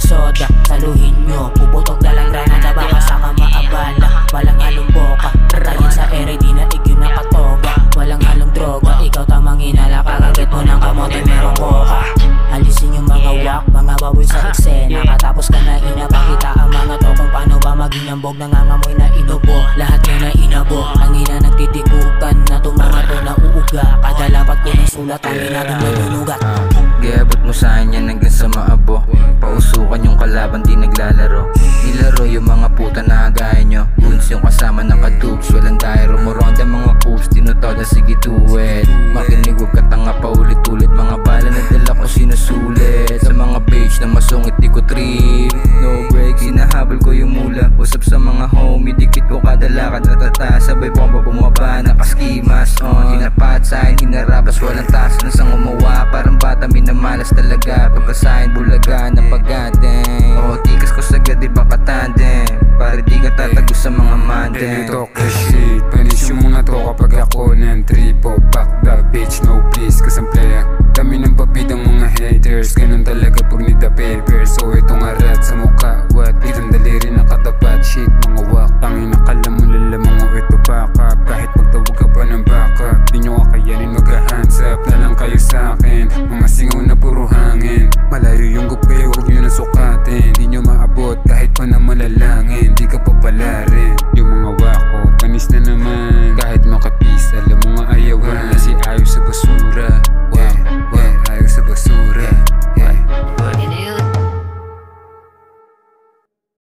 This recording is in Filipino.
na soda, saluhin nyo. Puputok na lang granada, baka sa maabala. Walang halong boka, tayin sa ere, di na igyo nakatoga. Walang halong droga, ikaw tamang hinala. Kakagat mo ng kamote, merong boka. Alisin yung mga wak, mga baboy sa eksena. Katapos ka na inapakita ang mga to kung paano ba maging ambog. Nangangamoy na inubo, lahat yun na inabo. Ang ina nagtitikutan na tumanga to na uuga. Kada lapat ko ng sulat, ang ina dun nanunugat. Giabot mo sa akin yan hanggang sa maabo. Pausukan yung kalaban, di naglalaro. Nilaro yung mga puta na agaya nyo. Guns yung kasama ng kadubs, walang dairo. Moronda mga coops, tinutoda sige tuwet. Makinig huwag katanga pa ulit-ulit. Mga bala na dala ko sinusulit. Sa mga page na masungit di ko trip. No breaks, hinahabol ko yung mula. Usap sa mga homie, dikit ko kada lakad. Ratata, sabay bomba bumaba, nakaskimas. Hinapat sa'kin, hinarapas, walang taas. Nasang umawa, parang bata minamalas talaga. Pagkasahin bulaga na pag-ateng. Tikas ko sagad, di ba katandem? Para di ka tatago sa mga mandem. Talk the shit, panis yung mga to kapag ako ng tripo. Back the bitch, no please, kasamplaya. Dami ng babidang mga haters, ganun talaga